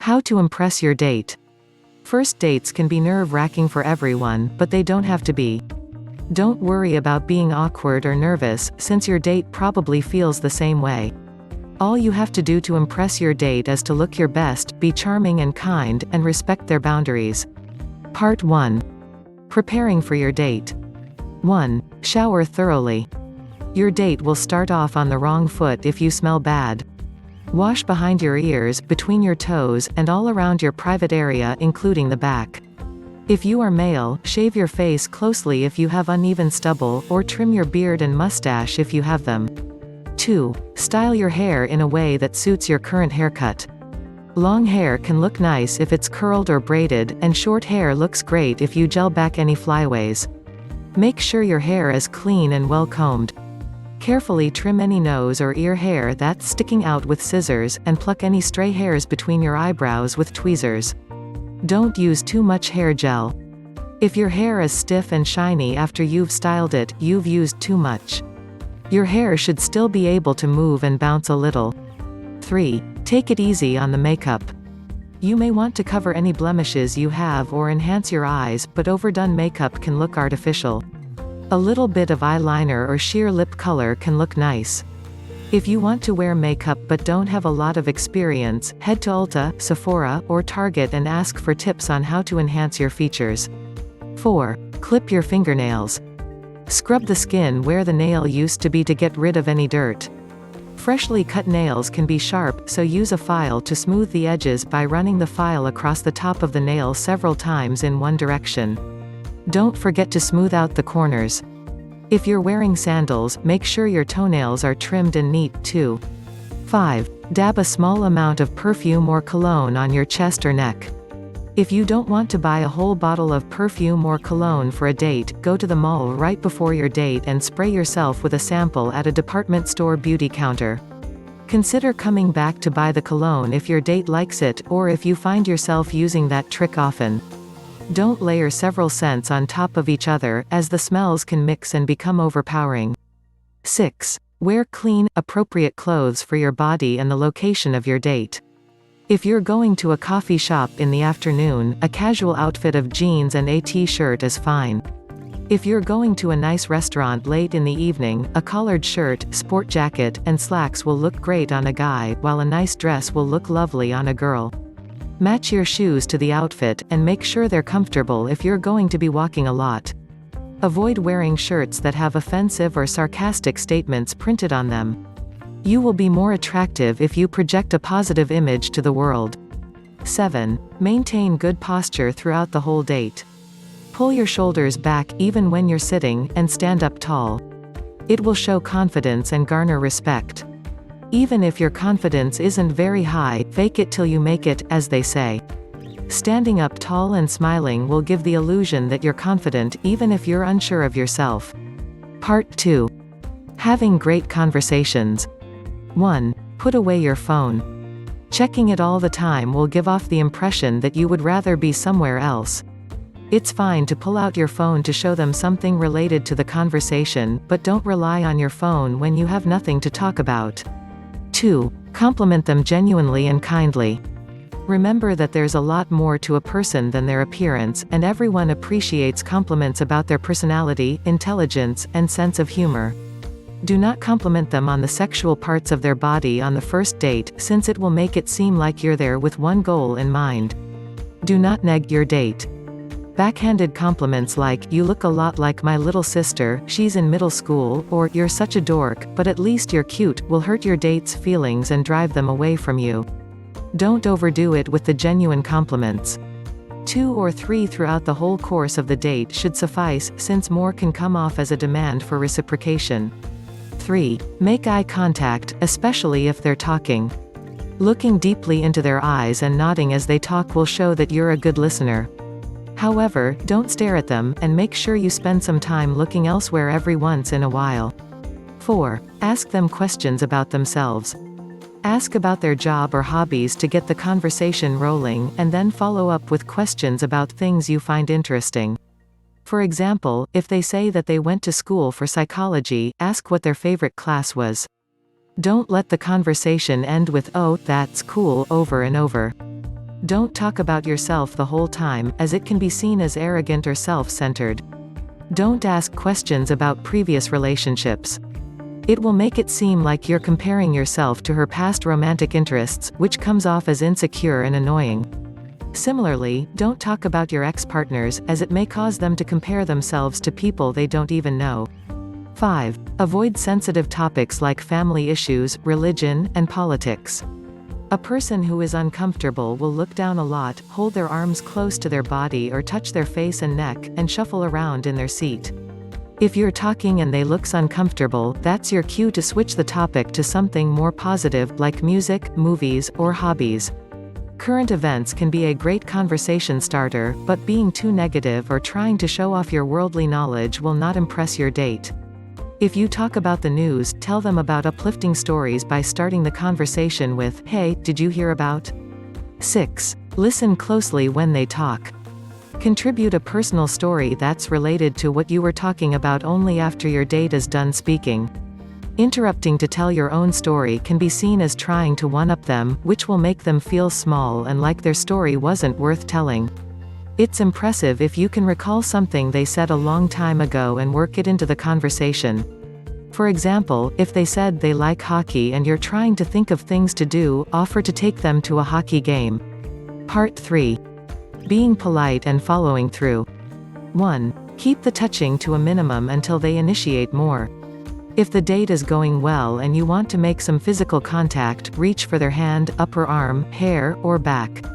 How to impress your date. First dates can be nerve-wracking for everyone, but they don't have to be. Don't worry about being awkward or nervous, since your date probably feels the same way. All you have to do to impress your date is to look your best, be charming and kind, and respect their boundaries. Part 1. Preparing for your date. 1. Shower thoroughly. Your date will start off on the wrong foot if you smell bad. Wash behind your ears, between your toes, and all around your private area including the back. If you are male, shave your face closely if you have uneven stubble, or trim your beard and mustache if you have them. 2. Style your hair in a way that suits your current haircut. Long hair can look nice if it's curled or braided, and short hair looks great if you gel back any flyaways. Make sure your hair is clean and well combed. Carefully trim any nose or ear hair that's sticking out with scissors, and pluck any stray hairs between your eyebrows with tweezers. Don't use too much hair gel. If your hair is stiff and shiny after you've styled it, you've used too much. Your hair should still be able to move and bounce a little. 3. Take it easy on the makeup. You may want to cover any blemishes you have or enhance your eyes, but overdone makeup can look artificial. A little bit of eyeliner or sheer lip color can look nice. If you want to wear makeup but don't have a lot of experience, head to Ulta, Sephora, or Target and ask for tips on how to enhance your features. 4. Clip your fingernails. Scrub the skin where the nail used to be to get rid of any dirt. Freshly cut nails can be sharp, so use a file to smooth the edges by running the file across the top of the nail several times in one direction. Don't forget to smooth out the corners. If you're wearing sandals, make sure your toenails are trimmed and neat, too. 5. Dab a small amount of perfume or cologne on your chest or neck. If you don't want to buy a whole bottle of perfume or cologne for a date, go to the mall right before your date and spray yourself with a sample at a department store beauty counter. Consider coming back to buy the cologne if your date likes it, or if you find yourself using that trick often. Don't layer several scents on top of each other, as the smells can mix and become overpowering. 6. Wear clean, appropriate clothes for your body and the location of your date. If you're going to a coffee shop in the afternoon, a casual outfit of jeans and a t-shirt is fine. If you're going to a nice restaurant late in the evening, a collared shirt, sport jacket, and slacks will look great on a guy, while a nice dress will look lovely on a girl. Match your shoes to the outfit, and make sure they're comfortable if you're going to be walking a lot. Avoid wearing shirts that have offensive or sarcastic statements printed on them. You will be more attractive if you project a positive image to the world. 7. Maintain good posture throughout the whole date. Pull your shoulders back, even when you're sitting, and stand up tall. It will show confidence and garner respect. Even if your confidence isn't very high, fake it till you make it, as they say. Standing up tall and smiling will give the illusion that you're confident, even if you're unsure of yourself. Part 2. Having great conversations. 1. Put away your phone. Checking it all the time will give off the impression that you would rather be somewhere else. It's fine to pull out your phone to show them something related to the conversation, but don't rely on your phone when you have nothing to talk about. 2. Compliment them genuinely and kindly. Remember that there's a lot more to a person than their appearance, and everyone appreciates compliments about their personality, intelligence, and sense of humor. Do not compliment them on the sexual parts of their body on the first date, since it will make it seem like you're there with one goal in mind. Do not neg your date. Backhanded compliments like, "You look a lot like my little sister, she's in middle school," or "You're such a dork, but at least you're cute," will hurt your date's feelings and drive them away from you. Don't overdo it with the genuine compliments. 2 or 3 throughout the whole course of the date should suffice, since more can come off as a demand for reciprocation. 3. Make eye contact, especially if they're talking. Looking deeply into their eyes and nodding as they talk will show that you're a good listener. However, don't stare at them, and make sure you spend some time looking elsewhere every once in a while. 4. Ask them questions about themselves. Ask about their job or hobbies to get the conversation rolling, and then follow up with questions about things you find interesting. For example, if they say that they went to school for psychology, ask what their favorite class was. Don't let the conversation end with "Oh, that's cool" over and over. Don't talk about yourself the whole time, as it can be seen as arrogant or self-centered. Don't ask questions about previous relationships. It will make it seem like you're comparing yourself to her past romantic interests, which comes off as insecure and annoying. Similarly, don't talk about your ex-partners, as it may cause them to compare themselves to people they don't even know. 5. Avoid sensitive topics like family issues, religion, and politics. A person who is uncomfortable will look down a lot, hold their arms close to their body or touch their face and neck, and shuffle around in their seat. If you're talking and they looks uncomfortable, that's your cue to switch the topic to something more positive, like music, movies, or hobbies. Current events can be a great conversation starter, but being too negative or trying to show off your worldly knowledge will not impress your date. If you talk about the news, tell them about uplifting stories by starting the conversation with, "Hey, did you hear about?" 6. Listen closely when they talk. Contribute a personal story that's related to what you were talking about only after your date is done speaking. Interrupting to tell your own story can be seen as trying to one-up them, which will make them feel small and like their story wasn't worth telling. It's impressive if you can recall something they said a long time ago and work it into the conversation. For example, if they said they like hockey and you're trying to think of things to do, offer to take them to a hockey game. Part 3. Being polite and following through. 1. Keep the touching to a minimum until they initiate more. If the date is going well and you want to make some physical contact, reach for their hand, upper arm, hair, or back.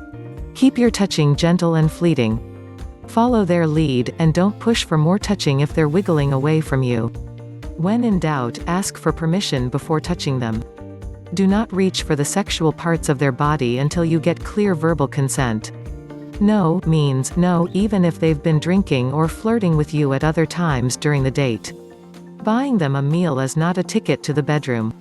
Keep your touching gentle and fleeting. Follow their lead, and don't push for more touching if they're wiggling away from you. When in doubt, ask for permission before touching them. Do not reach for the sexual parts of their body until you get clear verbal consent. No means no, even if they've been drinking or flirting with you at other times during the date. Buying them a meal is not a ticket to the bedroom.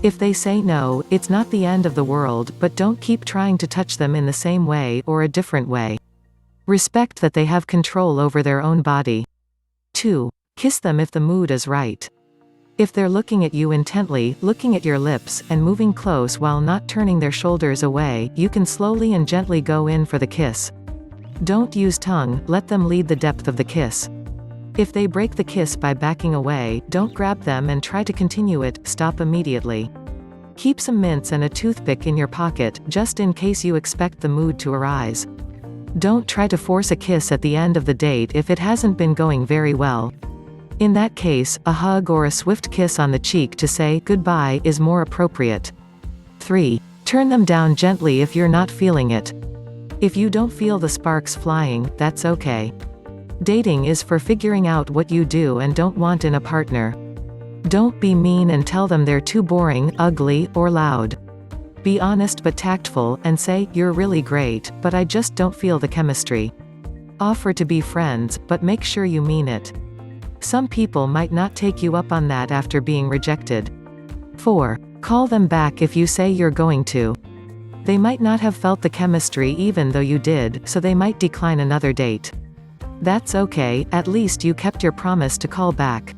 If they say no, it's not the end of the world, but don't keep trying to touch them in the same way, or a different way. Respect that they have control over their own body. 2. Kiss them if the mood is right. If they're looking at you intently, looking at your lips, and moving close while not turning their shoulders away, you can slowly and gently go in for the kiss. Don't use tongue, let them lead the depth of the kiss. If they break the kiss by backing away, don't grab them and try to continue it, stop immediately. Keep some mints and a toothpick in your pocket, just in case you expect the mood to arise. Don't try to force a kiss at the end of the date if it hasn't been going very well. In that case, a hug or a swift kiss on the cheek to say goodbye is more appropriate. 3. Turn them down gently if you're not feeling it. If you don't feel the sparks flying, that's okay. Dating is for figuring out what you do and don't want in a partner. Don't be mean and tell them they're too boring, ugly, or loud. Be honest but tactful, and say, "You're really great, but I just don't feel the chemistry." Offer to be friends, but make sure you mean it. Some people might not take you up on that after being rejected. 4. Call them back if you say you're going to. They might not have felt the chemistry even though you did, so they might decline another date. That's okay, at least you kept your promise to call back.